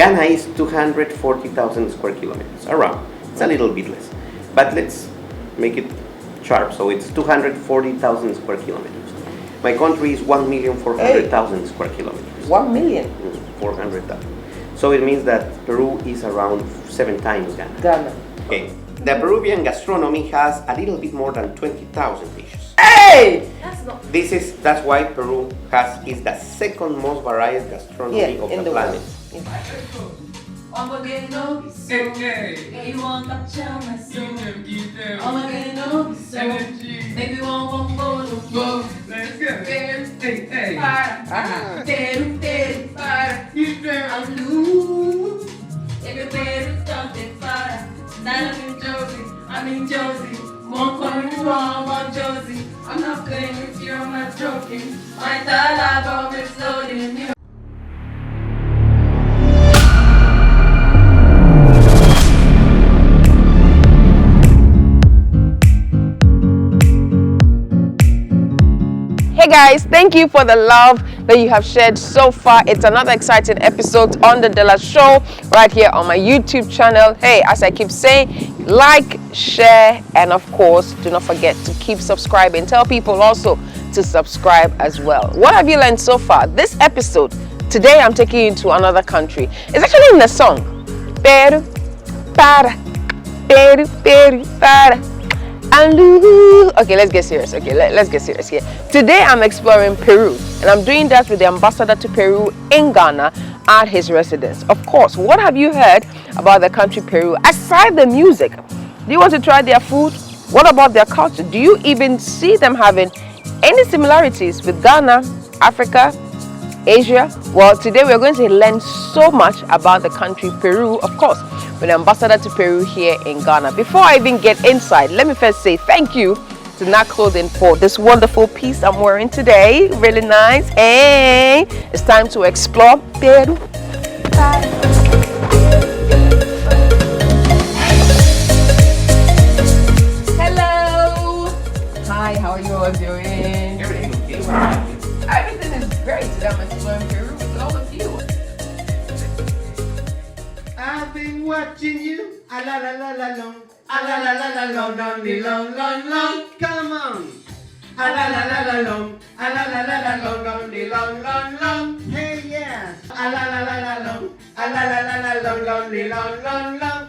Ghana is 240,000 square kilometers, around. It's a little bit less. But let's make it sharp, so it's 240,000 square kilometers. My country is 1,400,000 square kilometers. 1,400,000. So it means that Peru is around 7 times Ghana. Okay. The Peruvian gastronomy has a little bit more than 20,000 dishes. Hey! That's why Peru is the second most varied gastronomy of the planet. I'm in Josie. Won't call me wrong, I'm Josie. I'm not playing with you, I'm not joking. My dialogue is loading. Hey guys, thank you for the love that you have shared so far. It's another exciting episode on the Della Show right here on my YouTube channel. Hey, as I keep saying, like, share, and of course, do not forget to keep subscribing. Tell people also to subscribe as well. What have you learned so far? This episode, today I'm taking you to another country. It's actually in the song. Peru, para, Peru, Peru, para. Okay, let's get serious. Okay, let's get serious here. Today I'm exploring Peru, and I'm doing that with the ambassador to Peru in Ghana at his residence. Of course, what have you heard about the country Peru aside the music? Do you want to try their food? What about their culture? Do you even see them having any similarities with Ghana, Africa, Asia? Well, today we're going to learn so much about the country Peru, of course, with the ambassador to Peru here in Ghana. Before I even get inside, let me first say thank you to NAC Clothing for this wonderful piece I'm wearing today. Really nice. Hey, it's time to explore Peru. Hello. Hi, how are you all doing? Everything is great. Today I'm exploring Peru with all of you. I've been watching you. A la la la la long. A la la la la long, long, long, long. Come on. A la la la la long. A la la la la long, long, long. Hey yeah. A la la la la long. A la la la la long, long.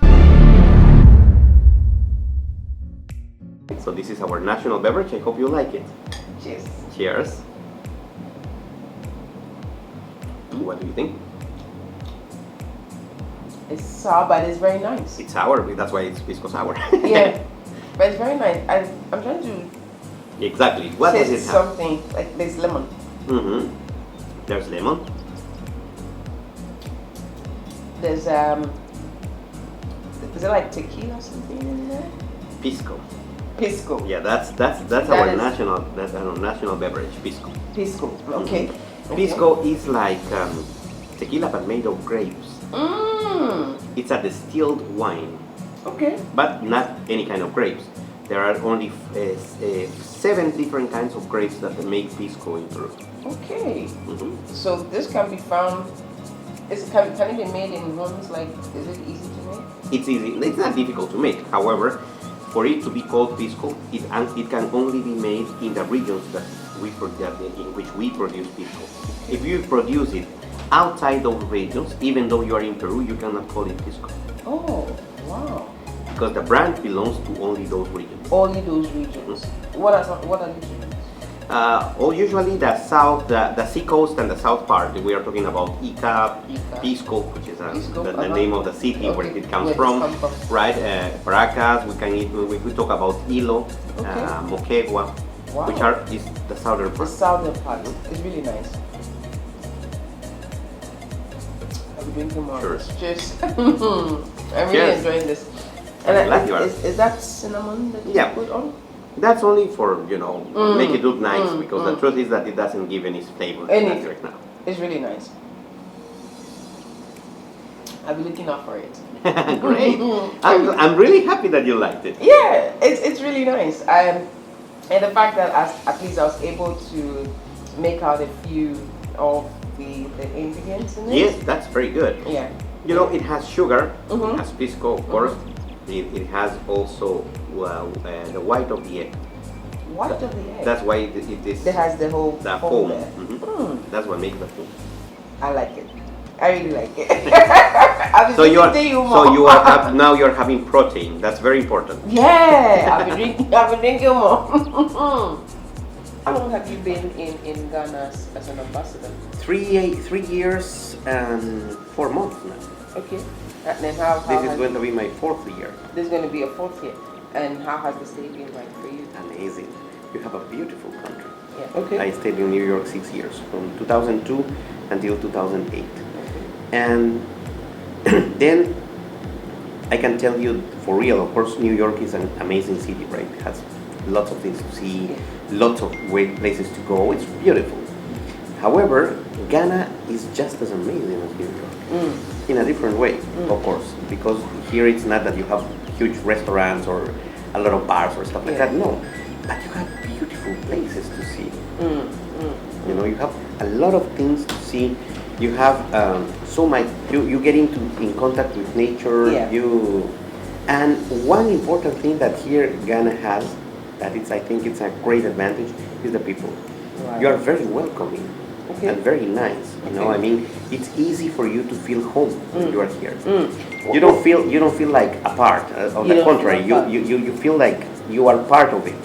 So this is our national beverage. I hope you like it. Cheers. Cheers. What do you think? It's sour, but it's very nice. It's sour, that's why it's pisco sour. Yeah, but it's very nice. I'm trying to Exactly. What does it taste have? something like there's lemon. Mm-hmm. There's lemon. There's is it like tequila or something in there? Pisco. Pisco. Yeah, that's That our is- national beverage, pisco. Pisco. Okay. Pisco is like tequila but made of grapes. Mmm. It's a distilled wine, Okay. but not any kind of grapes. There are only 7 different kinds of grapes that make pisco in Peru. Okay. Mhm. So this can be found. Can it be made in homes? Like, is it easy to make? It's easy. It's not difficult to make. However, for it to be called pisco, it can only be made in the regions in which we produce pisco. If you produce it outside those regions, even though you are in Peru, you cannot call it pisco. Oh, wow. Because the brand belongs to only those regions. Only those regions. What are these regions? Usually the south, the sea coast and the south part. We are talking about Ica, Ica. Pisco, which is Pisco, the name of the city where Okay, it comes where it from, comes from. right? Paracas. We talk about Ilo, Okay. Moquegua, Wow. which is the southern The part. southern part. It's really nice. I'm drinking more. Sure. Cheers. I'm really Cheers. enjoying this. I'm glad you are. Is that cinnamon that you Yeah. put on? That's only for make it look nice, because the mm. truth is that it doesn't give any flavor Any. right now. It's really nice. I'll be looking out for it. Great. I'm really happy that you liked it. Yeah, it's really nice. And the fact that at least I was able to make out a few of the ingredients in it. Yes, that's very good. Yeah. You know, it has sugar, it has pisco, of course. It has also the white of the egg. White of the egg. That's why it is. That has the whole the foam foam. there. That's what makes the foam. I like it. I really like it. I've been visiting you more. So you are now you're having protein. That's very important. Yeah, I've been drinking more. How long have you been in Ghana as an ambassador? 3 years and 4 months now. Okay. And then how This is going to be my 4th year. This is going to be a 4th year. And how has the stay been like for you? Amazing. You have a beautiful country. Yeah. Okay. I stayed in New York 6 years, from 2002 until 2008. And then I can tell you for real, of course, New York is an amazing city, right? It has lots of things to see, lots of great places to go. It's beautiful. However, Ghana is just as amazing as New York, in a different way, of course, because here it's not that you have huge restaurants or a lot of bars or stuff like that. No, but you have beautiful places to see. You know, you have a lot of things to see. You have so much. You get in contact with nature. And one important thing that here Ghana has, that I think it's a great advantage, is the people. Wow. You are very welcoming. Okay. And very nice. You know, I mean, it's easy for you to feel home when you are here. You don't feel like a part. On the contrary, you feel like you are part of it.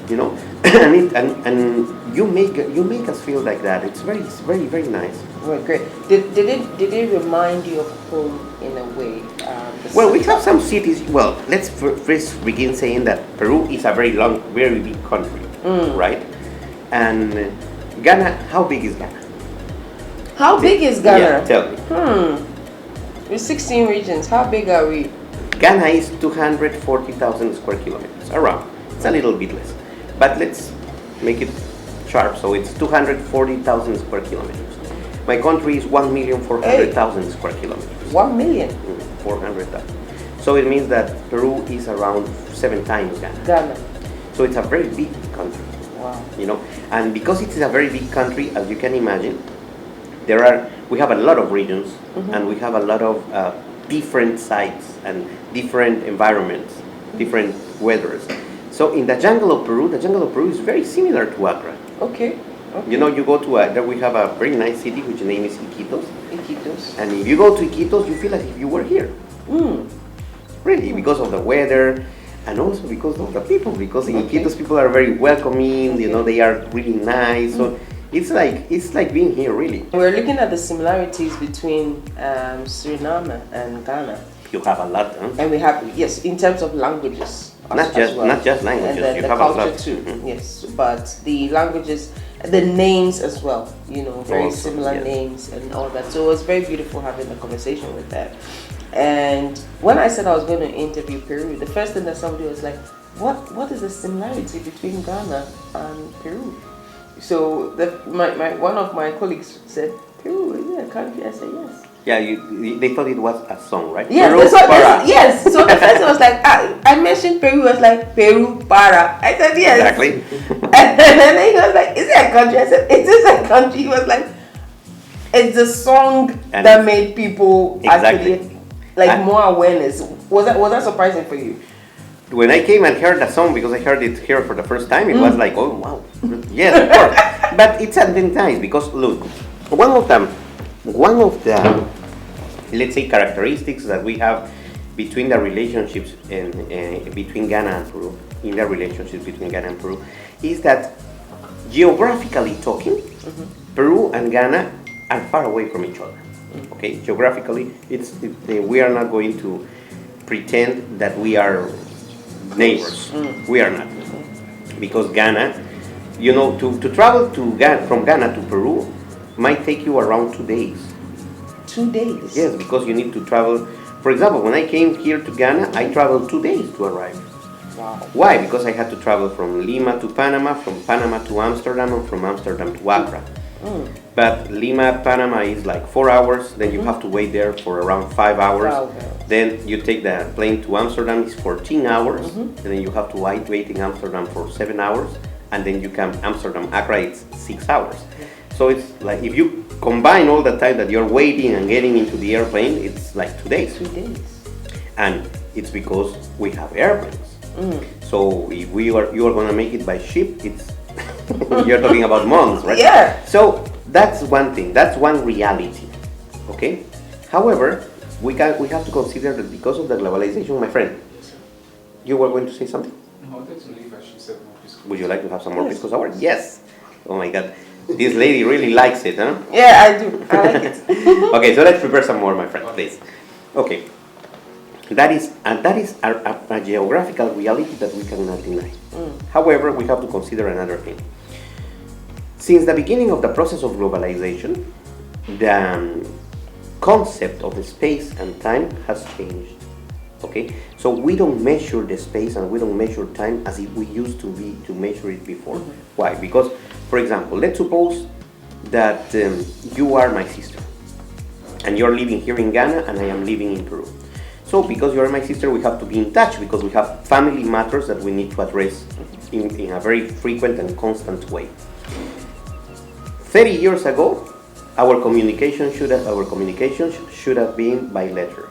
You know, and you make us feel like that. It's very nice. Well, great. Did it remind you of home in a way? Well, we have some cities. Well, let's first begin saying that Peru is a very big country, right? And Ghana, how big is Ghana? How big is Ghana? Yeah, tell me. With 16 regions, how big are we? Ghana is 240,000 square kilometers, around. It's a little bit less. But let's make it sharp, so it's 240,000 square kilometers. My country is 1,400,000 square kilometers. 1 million? 400,000. So it means that Peru is around 7 times Ghana. So it's a very big country. Wow. You know, and because it is a very big country, as you can imagine, we have a lot of regions, and we have a lot of different sites and different environments, different weathers. So in the jungle of Peru is very similar to Accra. Okay. You know, you go to there we have a very nice city which name is Iquitos. Iquitos. And if you go to Iquitos, you feel like if you were here. Really, because of the weather. And also because of the people, because in Iquitos people are very welcoming, you know, they are really nice. So it's like being here, really. We're looking at the similarities between Suriname and Ghana. You have a lot, huh? And we have, yes, in terms of languages. Not just languages, and you the have culture a lot. too, yes. But the languages, the names as well, you know, very Also, similar yes. names and all that. So it was very beautiful having a conversation with that. And when I said I was going to interview Peru, the first thing that somebody was like, what is the similarity between Ghana and Peru? So one of my colleagues said, Peru, is it a country? I said, yes. Yeah, they thought it was a song, right? Yes, Peru para. yes. So the first one was like, I mentioned Peru, was like, Peru para. I said, yes. Exactly. And then he was like, is it a country? I said, it is a country. He was like, it's a song And that made people exactly. actually more awareness. Was that surprising for you? When I came and heard the song, because I heard it here for the first time, it was like, oh wow, yes, of course. But it's something nice because look, one of the let's say characteristics that we have between the relationships between Ghana and Peru, is that geographically talking, Peru and Ghana are far away from each other. Okay, geographically, we are not going to pretend that we are neighbors. We are not, because Ghana, you know, to travel from Ghana to Peru might take you around 2 days. 2 days? Yes, because you need to travel. For example, when I came here to Ghana, I traveled 2 days to arrive. Wow. Why? Because I had to travel from Lima to Panama, from Panama to Amsterdam, and from Amsterdam to Accra. But Lima, Panama is like 4 hours, then you have to wait there for around 5 hours. Then you take the plane to Amsterdam, it's 14 hours, and then you have to wait in Amsterdam for 7 hours, and then you come Amsterdam, Accra, it's 6 hours. So it's like if you combine all the time that you're waiting and getting into the airplane, it's like 2 days. 2 days. And it's because we have airplanes. So if you are gonna make it by ship, it's you're talking about months, right? Yeah. So that's one thing. That's one reality. Okay. However, we have to consider that because of the globalization, my friend, you were going to say something. No, I wanted to leave as she said more pisco. Would you like to have some more pisco sour? Yes. Oh my God, this lady really likes it, huh? Yeah, I do. I like it. Okay, so let's prepare some more, my friend, please. Okay. That is a geographical reality that we cannot deny. However, we have to consider another thing. Since the beginning of the process of globalization, the concept of space and time has changed. Okay, so we don't measure the space and we don't measure time as if we used to measure it before. Why? Because, for example, let's suppose that you are my sister and you're living here in Ghana and I am living in Peru. So because you are my sister, we have to be in touch because we have family matters that we need to address in a very frequent and constant way. 30 years ago, our communication should have been by letter.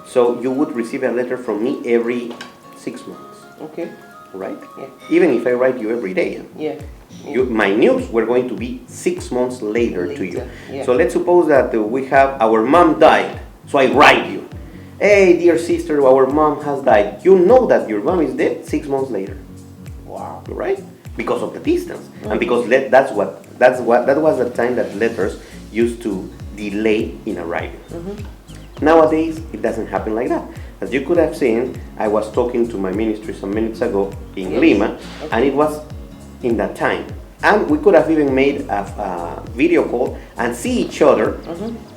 So you would receive a letter from me every 6 months. Okay. Right? Yeah. Even if I write you every day. Yeah. My news were going to be 6 months later to you. Yeah. So let's suppose that we have our mom died. So I write you, hey dear sister, our mom has died. You know that your mom is dead 6 months later. Wow. Right? Because of the distance, and because that was the time that letters used to delay in arriving. Nowadays, it doesn't happen like that. As you could have seen, I was talking to my ministry some minutes ago in Lima, and it was in that time. And we could have even made a video call and see each other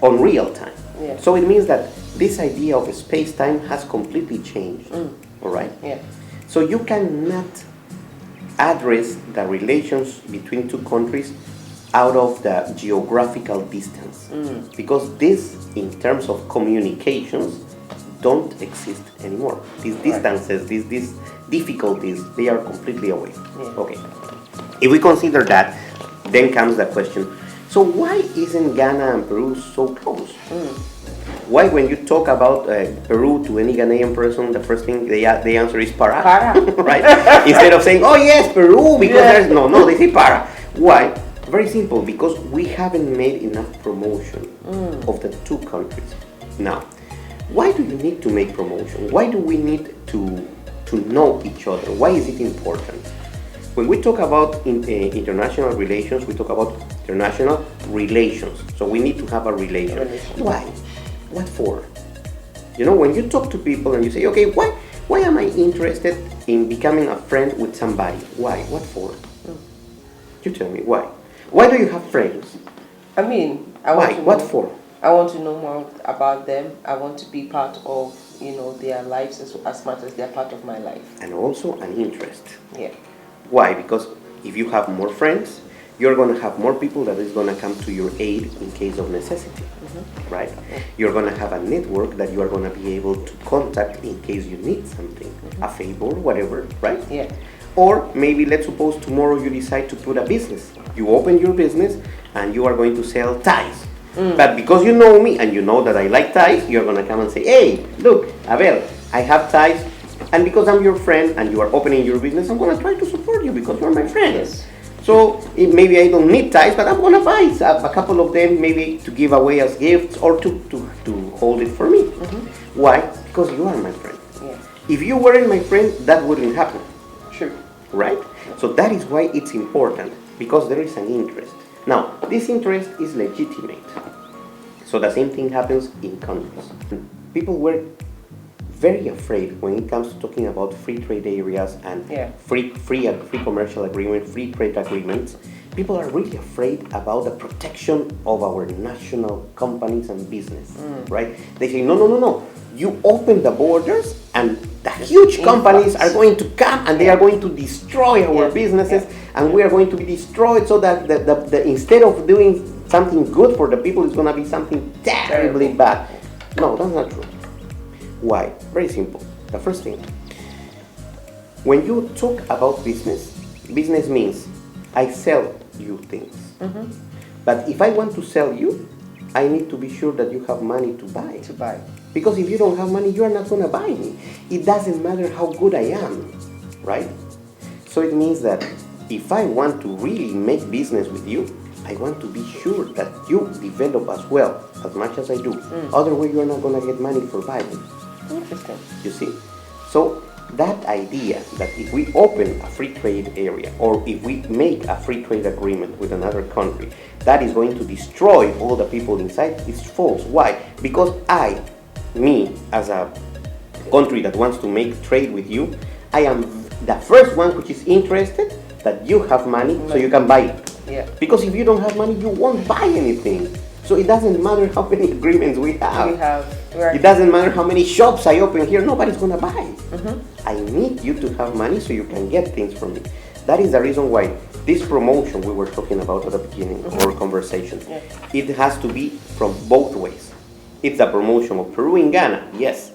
on real time. Yeah. So it means that this idea of space-time has completely changed. All right? Yeah. So you cannot address the relations between two countries out of the geographical distance, because this, in terms of communications, don't exist anymore. These distances, these difficulties, they are completely away. Okay. If we consider that, then comes the question, so why isn't Ghana and Peru so close? Why, when you talk about Peru to any Ghanaian person, the first thing they answer is para? Para. Right? Instead of saying, oh yes, Peru, because there's no, they say para. Why? Very simple, because we haven't made enough promotion of the two countries. Now, why do you need to make promotion? Why do we need to know each other? Why is it important? When we talk about international relations, we talk about international relations. So we need to have a relation. Why? What for? You know, when you talk to people and you say, okay, why am I interested in becoming a friend with somebody? Why? What for? You tell me, why? Why do you have friends? I mean, What for? I want to know more about them. I want to be part of, their lives as much as they're part of my life. And also an interest. Yeah. Why? Because if you have more friends, you're going to have more people that is going to come to your aid in case of necessity, right? You're going to have a network that you are going to be able to contact in case you need something, a favor, whatever, right? Yeah. Or maybe let's suppose tomorrow you decide to put a business. You open your business and you are going to sell ties. But because you know me and you know that I like ties, you're going to come and say, hey, look, Abel, I have ties. And because I'm your friend and you are opening your business, I'm going to try to support you because you're my friend. Yes. So maybe I don't need ties, but I'm going to buy a couple of them, maybe to give away as gifts or to hold it for me. Why? Because you are my friend. Yeah. If you weren't my friend, that wouldn't happen. True. Right? So that is why it's important, because there is an interest. Now, this interest is legitimate. So the same thing happens in countries. People were very afraid when it comes to talking about free trade areas and free commercial agreement, free trade agreements. People are really afraid about the protection of our national companies and business, right? They say, no. You open the borders and the huge companies are going to come and they are going to destroy our businesses and we are going to be destroyed, so that the instead of doing something good for the people, it's going to be something terribly bad. No, that's not true. Why? Very simple. The first thing, when you talk about business means I sell you things. But if I want to sell you, I need to be sure that you have money to buy. To buy. Because if you don't have money, you are not going to buy me. It doesn't matter how good I am, right? So it means that if I want to really make business with you, I want to be sure that you develop as well, as much as I do. Otherwise, you are not going to get money for buying. Interesting. You see? So that idea that if we open a free trade area or if we make a free trade agreement with another country, that is going to destroy all the people inside is false. Why? Because me, as a country that wants to make trade with you, I am the first one which is interested that you have money so you can buy it. Yeah. Because if you don't have money, you won't buy anything. So it doesn't matter how many agreements we have. Right. It doesn't matter how many shops I open here, nobody's gonna buy. I need you to have money so you can get things from me. That is the reason why this promotion we were talking about at the beginning of our conversation, it has to be from both ways. It's a promotion of Peru in Ghana, yes,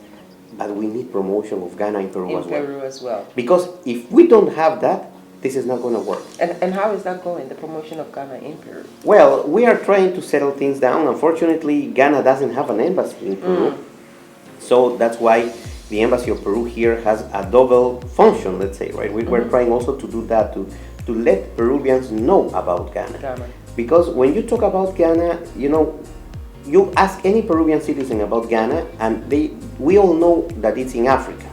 but we need promotion of Ghana in Peru as well. Because if we don't have that, this is not going to work. And how is that going, the promotion of Ghana in Peru? Well, we are trying to settle things down. Unfortunately, Ghana doesn't have an embassy in Peru. So that's why the Embassy of Peru here has a double function, let's say, right? We're trying also to do that, to let Peruvians know about Ghana. Because when you talk about Ghana, you ask any Peruvian citizen about Ghana, and we all know that it's in Africa.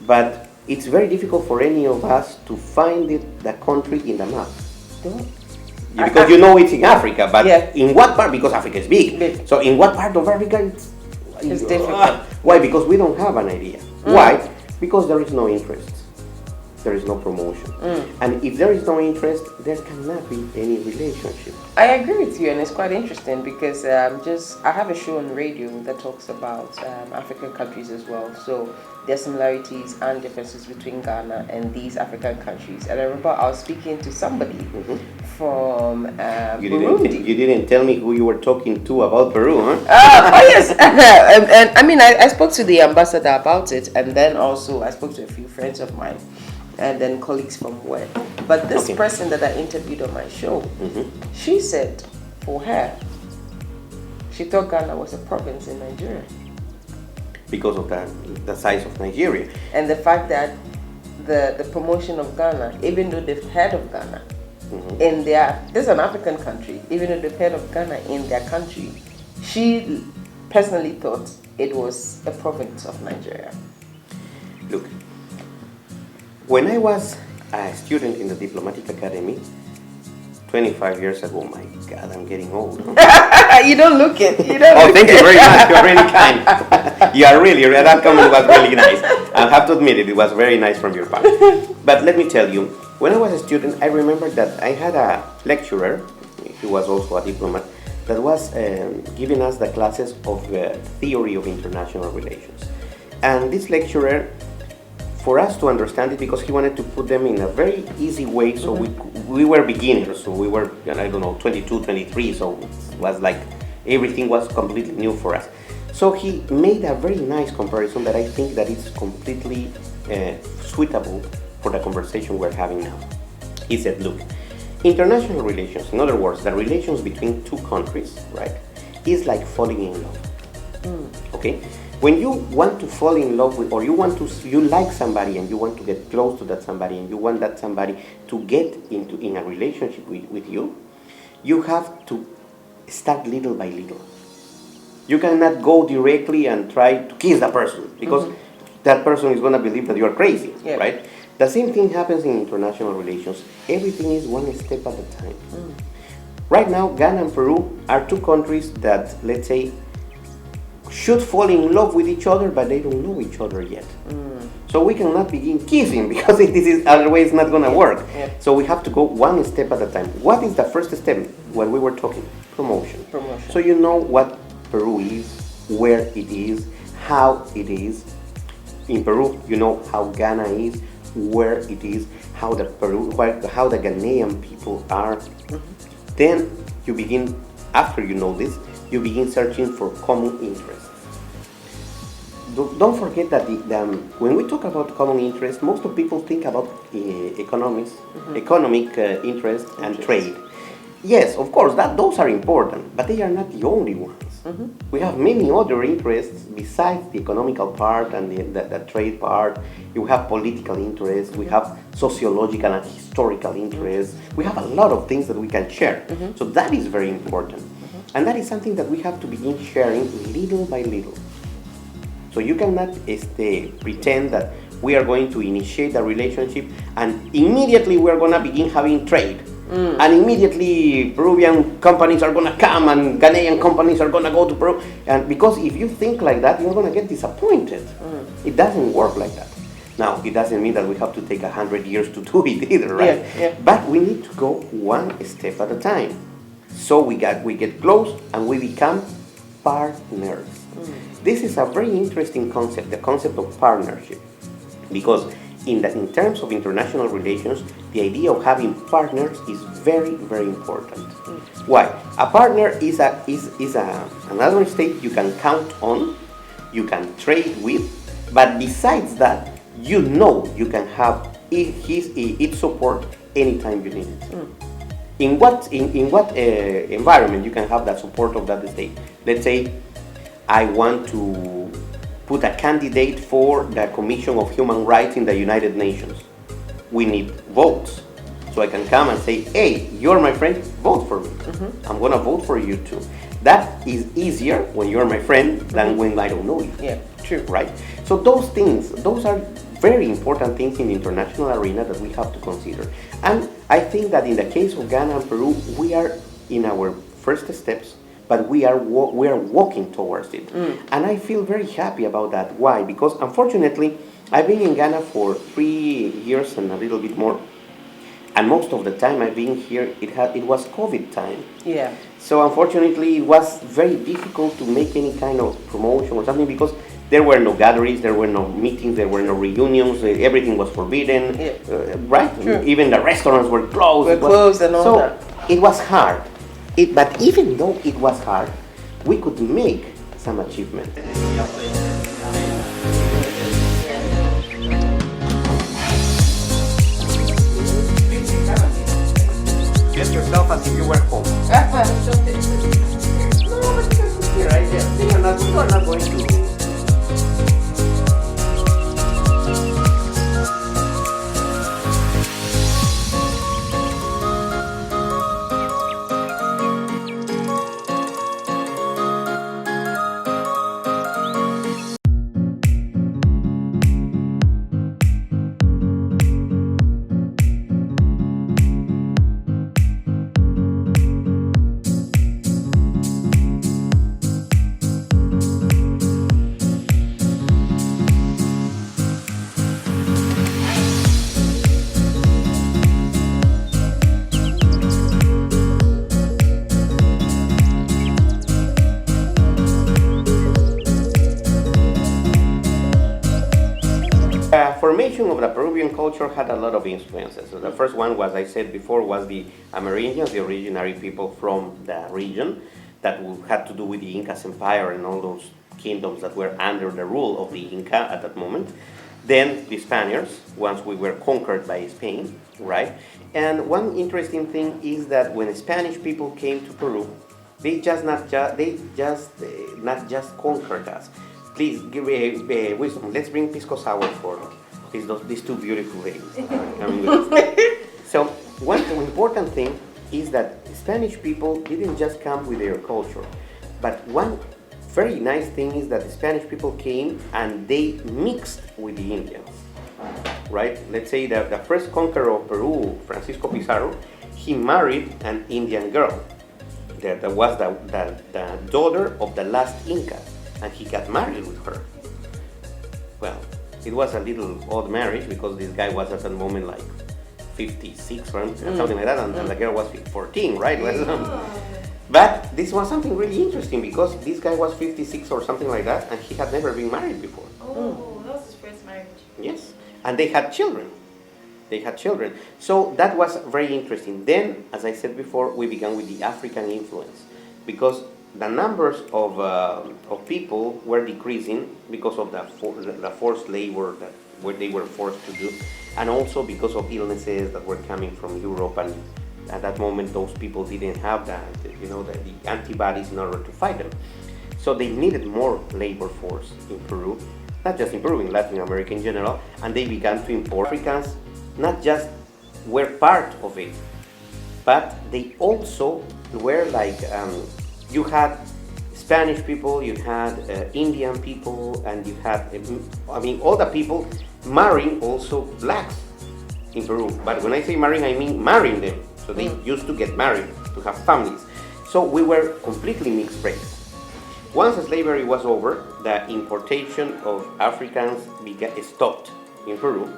But it's very difficult for any of us to find the country in the map. Because you know it's in Africa, but in what part? Because Africa is big. So in what part of Africa it's difficult. Why? Because we don't have an idea. Why? Because there is no interest. There is no promotion. And if there is no interest, there cannot be any relationship. I agree with you, and it's quite interesting because I have a show on radio that talks about African countries as well. So there are similarities and differences between Ghana and these African countries. And I remember I was speaking to somebody from Burundi. You didn't tell me who you were talking to about Peru, huh? Oh yes, and I mean I spoke to the ambassador about it, and then also I spoke to a few friends of mine, and then colleagues from work. But this person that I interviewed on my show, she said for her, she thought Ghana was a province in Nigeria. Because of the size of Nigeria. And the fact that the promotion of Ghana, even though they've heard of Ghana, this is an African country, even though they've heard of Ghana in their country, she personally thought it was a province of Nigeria. Look, when I was a student in the Diplomatic Academy, 25 years ago, my God, I'm getting old. Huh? You don't look it. Thank you very much. You're really kind. You are really, that comment was really nice. I have to admit it was very nice from your part. But let me tell you, when I was a student, I remember that I had a lecturer, he was also a diplomat, that was giving us the classes of theory of international relations. And this lecturer, for us to understand it, because he wanted to put them in a very easy way, so we were beginners, so we were, 22, 23, so it was like everything was completely new for us. So he made a very nice comparison that I think that is completely suitable for the conversation we're having now. He said, look, international relations, in other words, the relations between two countries, right, is like falling in love. Okay? When you want to fall in love with, or you like somebody and you want to get close to that somebody and you want that somebody to get in a relationship with you, you have to start little by little. You cannot go directly and try to kiss the person because that person is going to believe that you are crazy, right? The same thing happens in international relations. Everything is one step at a time. Right now, Ghana and Peru are two countries that, let's say, should fall in love with each other, but they don't know each other yet. So we cannot begin kissing because otherwise it's not going to work. So we have to go one step at a time. What is the first step when we were talking? Promotion. So you know what Peru is, where it is, how it is. In Peru, you know how Ghana is, where it is, how the Ghanaian people are. Then you begin, after you know this, you begin searching for common interests. Don't forget that when we talk about common interest, most of people think about economic interest and trade. Yes, of course, those are important, but they are not the only ones. We have many other interests besides the economical part and the trade part. You have political interests, we have sociological and historical interests. We have a lot of things that we can share. So that is very important. And that is something that we have to begin sharing little by little. So you cannot pretend that we are going to initiate a relationship and immediately we are going to begin having trade. And immediately Peruvian companies are going to come and Ghanaian companies are going to go to Peru. And because if you think like that, you're going to get disappointed. It doesn't work like that. Now, it doesn't mean that we have to take 100 years to do it either, right? Yeah. But we need to go one step at a time. So we get close and we become partners. This is a very interesting concept, the concept of partnership. Because in terms of international relations, the idea of having partners is very, very important. Why? A partner is another state you can count on, you can trade with, but besides that, you know you can have its support anytime you need it. In what environment you can have that support of that state? Let's say I want to put a candidate for the Commission of Human Rights in the United Nations. We need votes. So I can come and say, hey, you're my friend, vote for me. I'm gonna vote for you too. That is easier when you're my friend than when I don't know you. Yeah, true. Right? So those things, those are very important things in the international arena that we have to consider. And I think that in the case of Ghana and Peru, we are in our first steps, but we are walking towards it. And I feel very happy about that. Why? Because unfortunately, I've been in Ghana for 3 years and a little bit more. And most of the time I've been here, it was COVID time. Yeah. So unfortunately, it was very difficult to make any kind of promotion or something because there were no gatherings, there were no meetings, there were no reunions, everything was forbidden, right? True. Even the restaurants were closed. And all that. So it was hard. But even though it was hard, we could make some achievement. Get yourself as if you were home. No, but just here, right there. You are not going to. Formation of the Peruvian culture had a lot of influences. So the first one, was I said before, was the Amerindians, the originary people from the region that had to do with the Incas Empire and all those kingdoms that were under the rule of the Inca at that moment. Then the Spaniards, once we were conquered by Spain, right? And one interesting thing is that when Spanish people came to Peru, they not just conquered us. Please give wisdom. Let's bring pisco sour for these two beautiful ladies. So one important thing is that Spanish people didn't just come with their culture, but one very nice thing is that the Spanish people came and they mixed with the Indians, right? Let's say that the first conqueror of Peru, Francisco Pizarro, he married an Indian girl. That was the daughter of the last Inca, and he got married with her. Well, it was a little odd marriage because this guy was at that moment like 56 or something like that, and the girl was 14, right? But this was something really interesting because this guy was 56 or something like that, and he had never been married before. Oh, that was his first marriage. Yes, and they had children. So that was very interesting. Then, as I said before, we began with the African influence because the numbers of people were decreasing because of the forced labor that they were forced to do, and also because of illnesses that were coming from Europe and At that moment, those people didn't have the antibodies in order to fight them. So they needed more labor force in Peru, not just in Peru, in Latin America in general, and they began to import. Africans not just were part of it, but they also were like, you had Spanish people, you had Indian people, and you had, all the people marrying also blacks in Peru. But when I say marrying, I mean marrying them. So they used to get married, to have families. So we were completely mixed race. Once slavery was over, the importation of Africans stopped in Peru,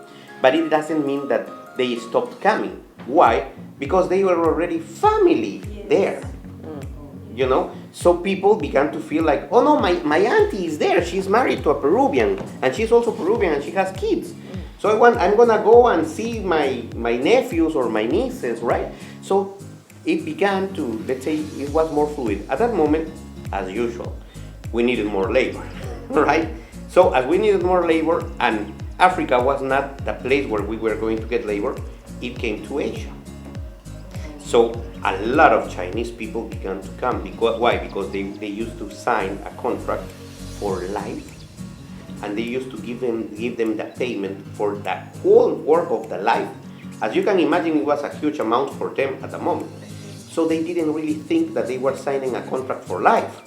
but it doesn't mean that they stopped coming. Why? Because they were already family there. So people began to feel like, oh no, my auntie is there, she's married to a Peruvian, and she's also Peruvian and she has kids. So I'm gonna go and see my nephews or my nieces, right? So it began to, let's say, it was more fluid. At that moment, as usual, we needed more labor, right? So as we needed more labor and Africa was not the place where we were going to get labor, it came to Asia. So a lot of Chinese people began to come. Why? Because they used to sign a contract for life, and they used to give them the payment for the whole work of the life. As you can imagine, it was a huge amount for them at the moment. So they didn't really think that they were signing a contract for life.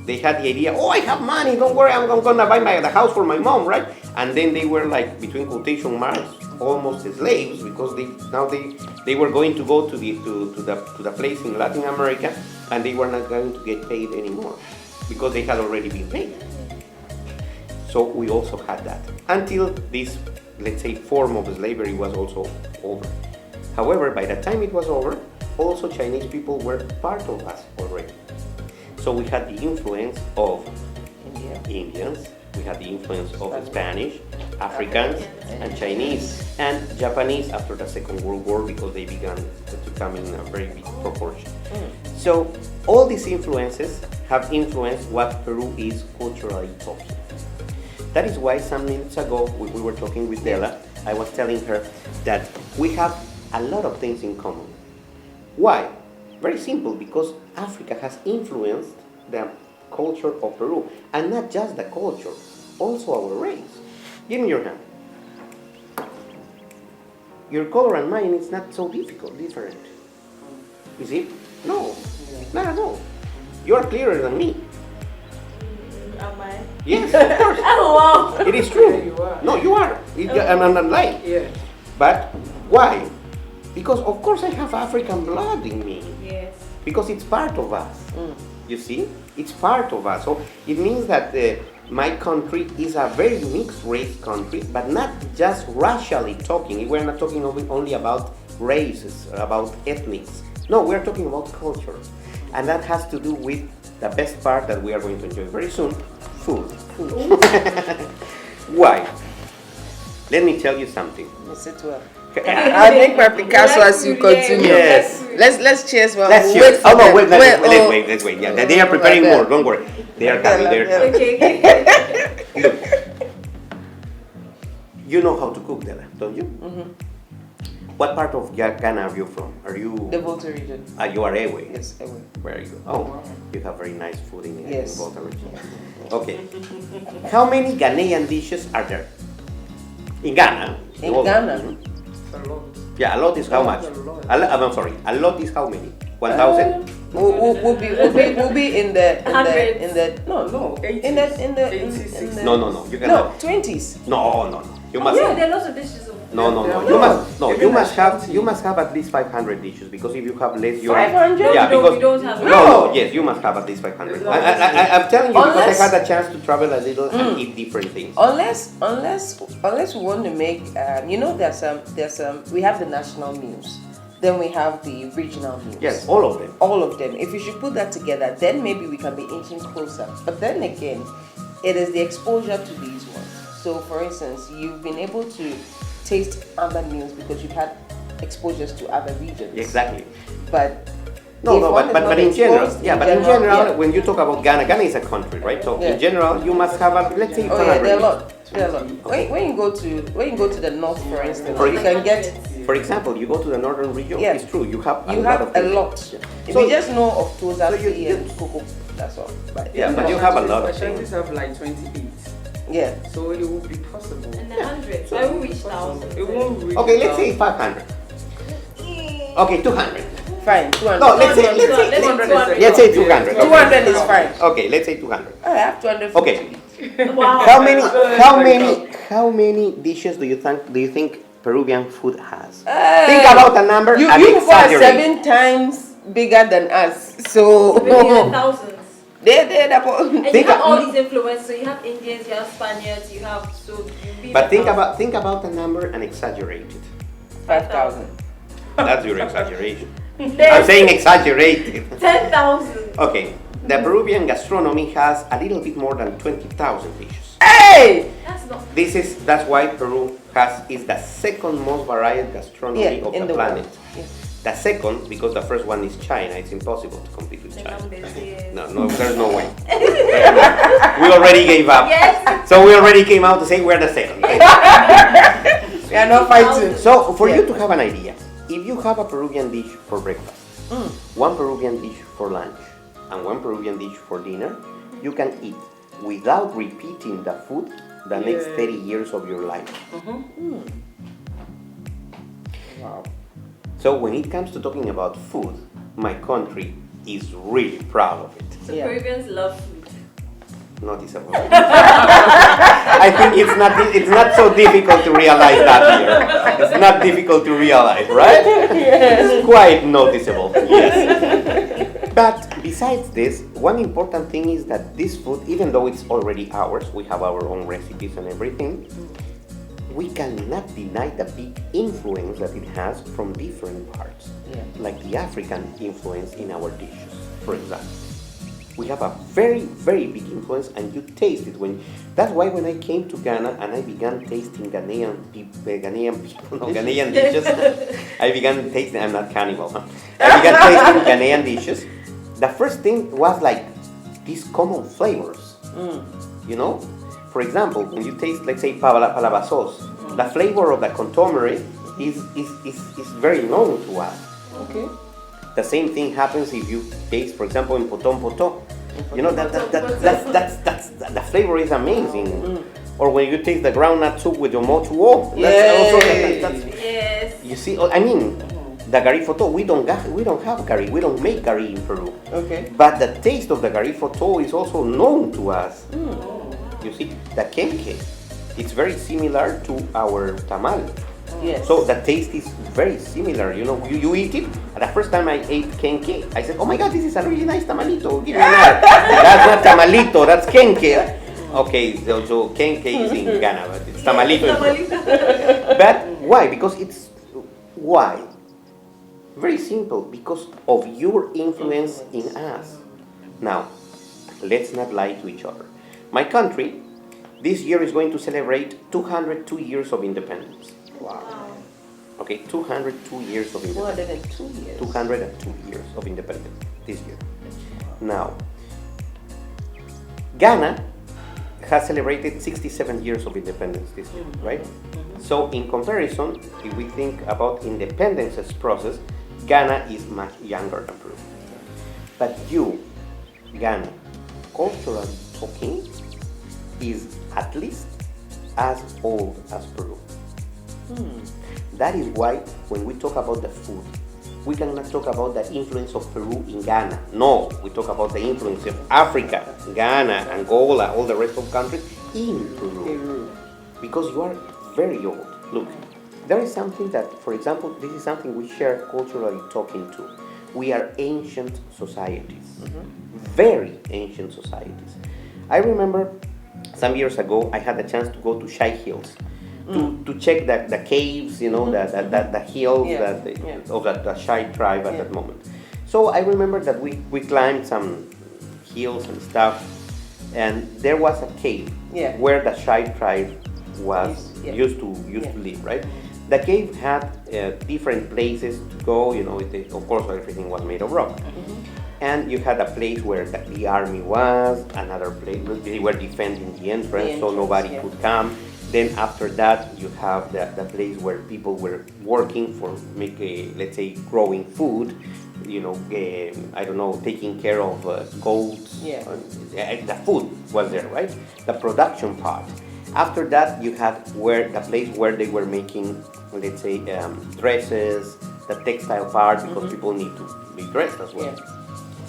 They had the idea, oh, I have money, don't worry, I'm gonna buy the house for my mom, right? And then they were like, between quotation marks, almost slaves, because they were going to go to the place in Latin America, and they were not going to get paid anymore because they had already been paid. So we also had that until this, let's say, form of slavery was also over. However, by the time it was over, also Chinese people were part of us already. So we had the influence of Indians, we had the influence of Spanish, Africans, and Chinese, and Japanese after the Second World War, because they began to come in a very big proportion. So all these influences have influenced what Peru is culturally talking. That is why some minutes ago, when we were talking with Della, I was telling her that we have a lot of things in common. Why? Very simple, because Africa has influenced the culture of Peru, and not just the culture, also our race. Give me your hand. Your color and mine is not so different. Is it? No, not at all. You are clearer than me. Am I? Yes, of course. Oh, wow. It is true. Yeah, you are. No, you are. I'm not lying. Yeah. But why? Because of course I have African blood in me. Yes. Because it's part of us. You see? It's part of us. So it means that my country is a very mixed race country, but not just racially talking. We're not talking only about races, about ethnics. No, we're talking about culture. And that has to do with the best part that we are going to enjoy very soon, food. Why? Let me tell you something. You sit well. I'll make my Picasso as you continue. Yes. Let's cheers. Well, Let's wait cheers. for Oh no, them. let's wait. Yeah, they are preparing more. Don't worry. They are coming. They're coming. Okay. Look, you know how to cook, Della, don't you? What part of Ghana are you from? Are you? The Volta region. You are Ewe. Yes, Ewe. Very good. Oh, you have very nice food in Yes. Volta region. Okay. How many Ghanaian dishes are there? In Ghana. In Ghana? A lot. Yeah, a lot is how much? A lot. I'm sorry. A lot is how many? 1,000? We'll be in the No, in the No. You cannot. 20s. No. You must. Yeah, there are lots of dishes. No. You must have at least 500 dishes, because if you have less, you 500? Yeah, No, because we don't have no. Yes, you must have at least 500. I'm telling you Unless- because I had a chance to travel a little and eat different things. Unless we want to make there's we have the national meals, then we have the regional meals. Yes, all of them. All of them. If you should put that together, then maybe we can be inching closer. But then again, it is the exposure to these ones. So, for instance, you've been able to taste other meals because you've had exposures to other regions. Exactly. But but in general, yeah. when you talk about Ghana is a country, right? So Yeah. in general, you must have let's say 500. There are a lot. When you go to the north, for instance, you can get For example, you go to the northern region, Yeah. it's true, you have You lot have of a things. lot. Yeah. If So- you just know of Toza so you- and Cocoa, that's all. But Yeah, but you have a lot of Ashantis things. have like 28. yeah. So it would be possible. And the hundreds. I will reach thousands. It won't reach Okay, let's say 1,000. 500. Okay, 200. Fine, 200. No, let's say 200. let's say 200. 200 is fine. Okay, let's say 200. I have 250. Okay. Wow. How many dishes do you think Peruvian food has? Hey, Think about a number You, and you people are exaggerate. 7 times bigger than us. So Maybe in the thousands. they're And Think you have of- all these influences. So you have Indians, you have Spaniards, you have But think about the number and exaggerate it. 5,000. That's your exaggeration. I'm saying exaggerated. 10,000. Okay, the Peruvian gastronomy has a little bit more than 20,000 dishes. Hey! That's not. That's why Peru is the second most varied gastronomy Yeah, of in the the planet. world. Yeah. The second, because the first one is China, it's impossible to compete with The China. numbers, yes. No, there's no way. We already gave up. Yes. So we already came out to say we're the second. We are not fighting. So for Yeah. you to have an idea, if you have a Peruvian dish for breakfast, one Peruvian dish for lunch, and one Peruvian dish for dinner, you can eat without repeating the food the next 30 years of your life. Wow. So when it comes to talking about food, my country is really proud of it. So Yeah. Peruvians love food. Noticeable. I think it's not so difficult to realize that here. It's not difficult to realize, right? It's quite noticeable. Yes. But besides this, one important thing is that this food, even though it's already ours, we have our own recipes and everything, we cannot deny the big influence that it has from different parts. Yeah. Like the African influence in our dishes, for example. We have a very, very big influence, and you taste it that's why when I came to Ghana and I began tasting Ghanaian dishes, I began tasting, I'm not cannibal, huh? I began tasting Ghanaian dishes. The first thing was like these common flavors, you know? For example, when you taste, let's say, palava sauce, the flavor of the contomere is very known to us. Okay. The same thing happens if you taste, for example, in poto. You know the flavor is amazing. Or when you taste the groundnut soup with your mochuo, that's Yes. you see. I mean, the garifoto we don't have gari. We don't make gari in Peru. Okay. But the taste of the garifoto is also known to us. You see, the kenke, it's very similar to our tamal. Yes. So the taste is very similar, you know. You eat it. The first time I ate kenke, I said, "Oh my God, this is a really nice tamalito. Give me another." That's not tamalito, that's kenke. Okay, so kenke is in Ghana, but it's tamalito. But why? Because why? Very simple. Because of your influence in us. Now, let's not lie to each other. My country, this year is going to celebrate 202 years of independence. Wow. Okay, 202 years of independence. 202 years. 202 years of independence this year. Now, Ghana has celebrated 67 years of independence this year, right? So in comparison, if we think about independence process, Ghana is much younger than Peru. But Ghana, culturally talking, is at least as old as Peru. That is why when we talk about the food, we cannot talk about the influence of Peru in Ghana. No, we talk about the influence of Africa, Ghana, Angola, all the rest of countries in Peru. Because you are very old. Look, there is something that, for example, this is something we share culturally talking to. We are ancient societies, very ancient societies. I remember some years ago, I had a chance to go to Shai Hills to check the caves, you know, the hills of the Shai tribe at that moment. So I remember that we climbed some hills and stuff, and there was a cave where the Shai tribe used to live, right? The cave had different places to go, you know, of course everything was made of rock. And you had a place where the army was, another place, they were defending the entrance so nobody could come. Then after that, you have the place where people were working for make let's say growing food, I don't know, taking care of goats. Yeah. The food was there, right? The production part. After that, you had the place where they were making, let's say, dresses, the textile part, because people need to be dressed as well. Yeah.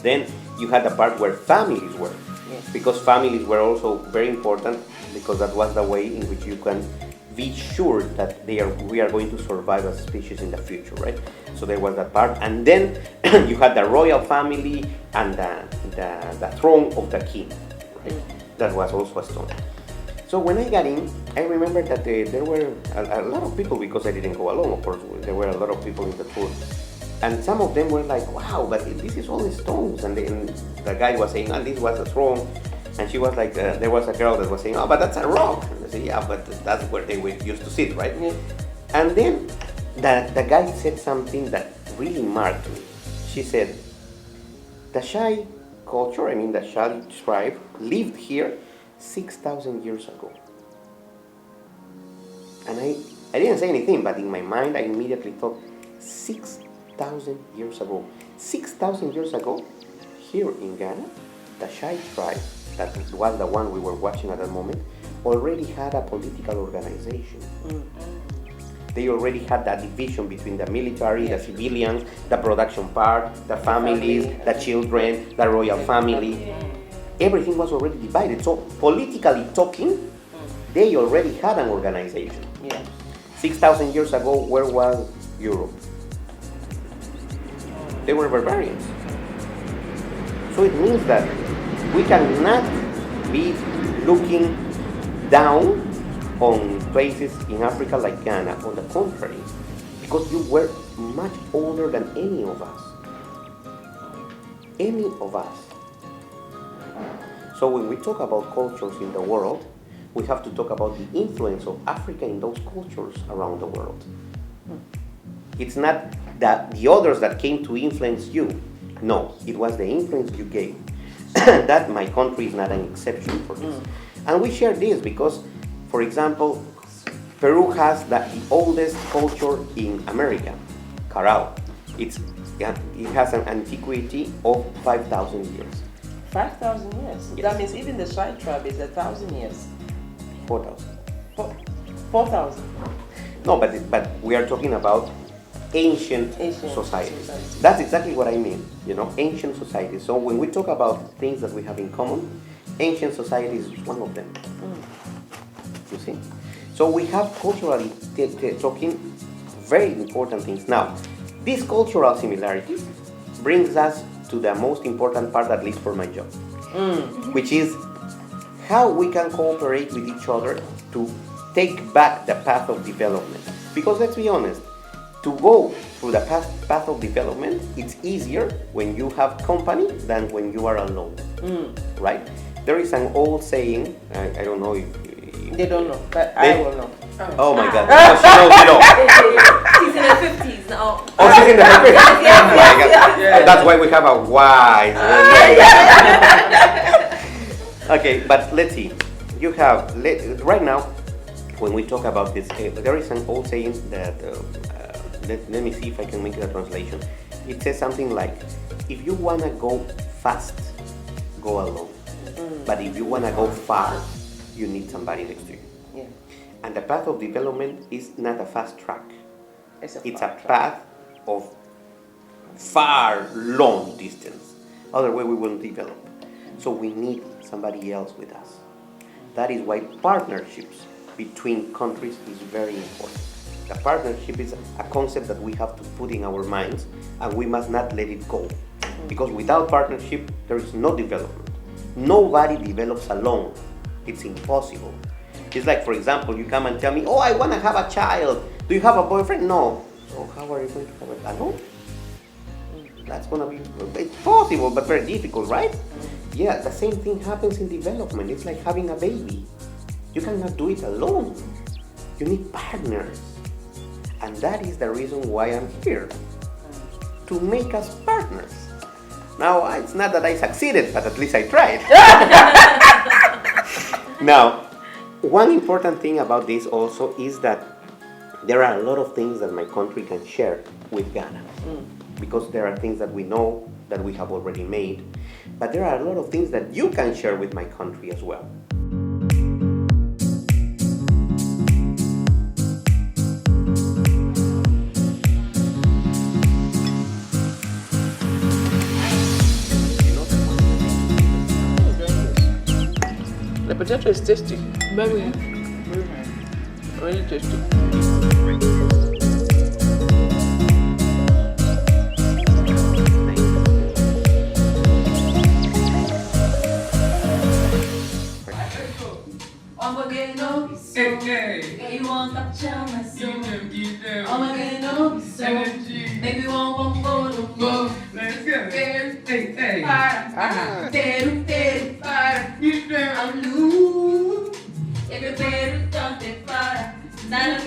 Then you had the part where families were, Yes. because families were also very important, because that was the way in which you can be sure that we are going to survive as a species in the future, right? So there was that part, and then you had the royal family and the throne of the king, right? That was also a stone. So when I got in, I remember that there were a lot of people, because I didn't go alone, of course. There were a lot of people in the tour. And some of them were like, wow, but this is all the stones. And then the guy was saying, this was a throne. And she was like, there was a girl that was saying, but that's a rock. And I said, yeah, but that's where they used to sit, right? Yeah. And then the guy said something that really marked me. She said, the Shai culture, the Shai tribe, lived here 6,000 years ago. And I didn't say anything, but in my mind, I immediately thought, 6,000 years ago. 6,000 years ago, here in Ghana, the Shai tribe, that was the one we were watching at that moment, already had a political organization. They already had that division between the military, the civilians, the production part, the families, the children, the royal family. Everything was already divided. So politically talking, they already had an organization. Yeah. 6,000 years ago, where was Europe? They were barbarians. So it means that we cannot be looking down on places in Africa like Ghana. On the contrary, because you were much older than any of us. Any of us. So when we talk about cultures in the world, we have to talk about the influence of Africa in those cultures around the world. It's not that the others that came to influence you. No, it was the influence you gave. That my country is not an exception for this. And we share this because, for example, Peru has the oldest culture in America, Caral. It has an antiquity of 5,000 years. 5,000 years. Yes. That means even the Shai tribe is 1,000 years. 4,000. 4,000. No, but we are talking about ancient societies. That's exactly what I mean, ancient societies. So when we talk about things that we have in common, ancient societies is one of them. You see? So we have culturally talking very important things. Now, these cultural similarities brings us to the most important part, at least for my job, which is how we can cooperate with each other to take back the path of development. Because let's be honest, to go through the path of development, it's easier when you have company than when you are alone, right? There is an old saying, I don't know if They don't know, but I will know. Oh my God, because she knows it all. She's in her 50s now. Oh, she's in the 50s? Oh my God. That's why we have a wise. Okay, but let's see. You have, right now, when we talk about this, there is an old saying that, let me see if I can make a translation. It says something like, if you want to go fast, go alone. But if you want to go far, you need somebody next to you. Yeah. And the path of development is not a fast track. It's a path of far, long distance. Otherwise, we won't develop. So we need somebody else with us. That is why partnerships between countries is very important. The partnership is a concept that we have to put in our minds, and we must not let it go. Because without partnership, there is no development. Nobody develops alone. It's impossible. It's like, for example, you come and tell me, oh, I want to have a child. Do you have a boyfriend? No. So how are you going to have it alone? That's going to be, it's possible, but very difficult, right? Yeah, the same thing happens in development. It's like having a baby. You cannot do it alone. You need partners. And that is the reason why I'm here. To make us partners. Now, it's not that I succeeded, but at least I tried. Now, one important thing about this also is that there are a lot of things that my country can share with Ghana. Because there are things that we know that we have already made, but there are a lot of things that you can share with my country as well. The potato is tasty. Very, really tasty. You want to chill my soul. I'm again, no, so maybe one photo. Let's go. Hey. I'm loose. If you better don't para. Now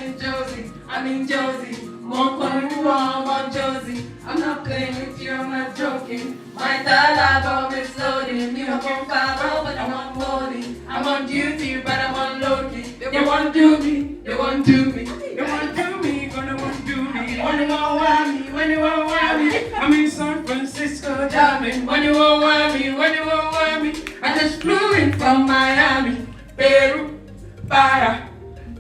I'm in Josie. Won't come wrong on Josie. I'm not playing with you, I'm not joking. My dialogue is loading. You have on power, but I'm on loading. I'm on duty, but I'm on loading. They won't do me, they won't do me. They won't do me, gonna won't do me. When you won't want me, when you won't want me. I'm in San Francisco, jamming. When you won't want me, when you won't want me. I just flew in from Miami. Peru, para.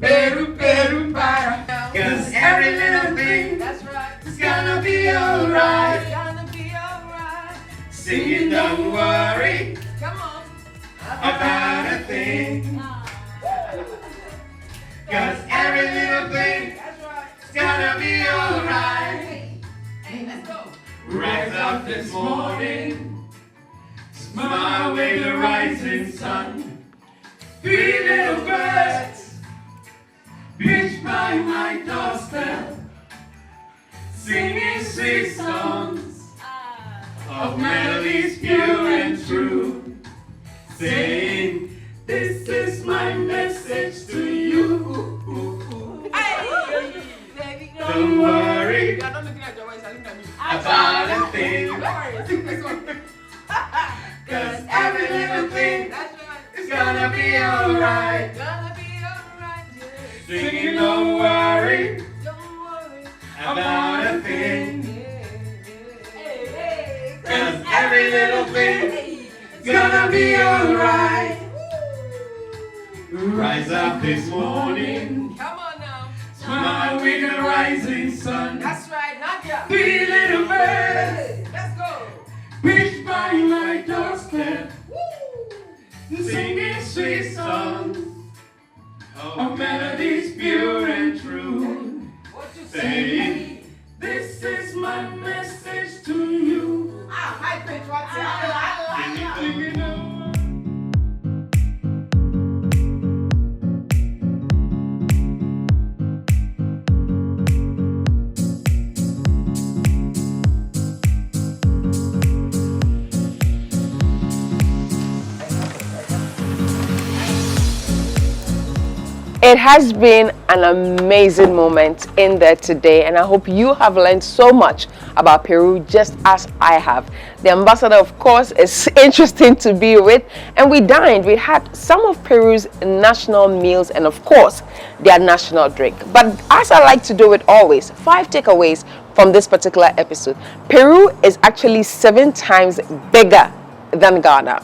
Peru, para. Cause every little thing, that's right, it's gonna be alright. It's gonna be alright. Sing it, don't worry. Come on. About a thing. Cause every little thing, that's right, it's gonna be alright. Hey, let's go. Rise up this morning, smile with the rising sun. 3 little birds pitch by my doorstep, singing sweet songs of melodies pure and true, saying, this is my message to you. Don't worry about a thing, cause every little thing is gonna be alright. Singing, don't worry about a thing, cause every little thing is gonna be alright. Rise up this morning, Come on now. smile with the rising sun. That's right, Nadia. 3 little birds Let's go. pitch by my doorstep, singing sweet songs of melodies pure and true, saying, this is my message to you. High pitch, what's it? Anything you know. It has been an amazing moment in there today, and I hope you have learned so much about Peru just as I have. The ambassador, of course, is interesting to be with, and we dined. We had some of Peru's national meals and, of course, their national drink. But as I like to do it always, 5 takeaways from this particular episode. Peru is actually 7 times bigger than Ghana.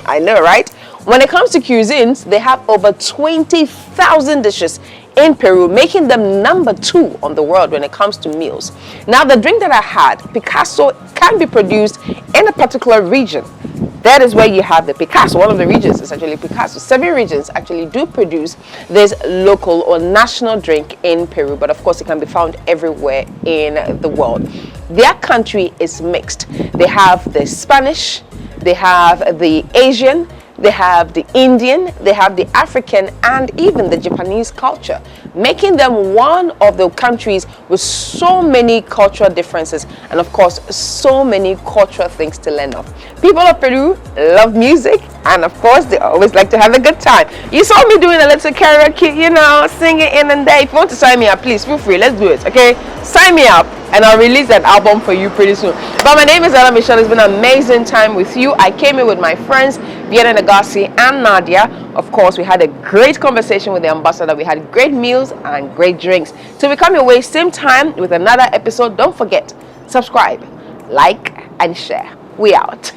I know, right? When it comes to cuisines, they have over 20,000 dishes in Peru, making them number 2 on the world when it comes to meals. Now, the drink that I had, Picasso, can be produced in a particular region. That is where you have the Picasso. One of the regions is actually Picasso. 7 regions actually do produce this local or national drink in Peru, but of course it can be found everywhere in the world. Their country is mixed. They have the Spanish, they have the Asian, they have the Indian, they have the African, and even the Japanese culture, making them one of the countries with so many cultural differences and, of course, so many cultural things to learn of. People of Peru love music And of course, they always like to have a good time. You saw me doing a little karaoke, you know, singing in and there. If you want to sign me up, please feel free. Let's do it, okay? Sign me up and I'll release that album for you pretty soon. But my name is Ella Michelle. It's been an amazing time with you. I came in with my friends, Vienna Nagasi and Nadia. Of course, we had a great conversation with the ambassador. We had great meals and great drinks. Till we come your way, same time with another episode. Don't forget, subscribe, like, and share. We out.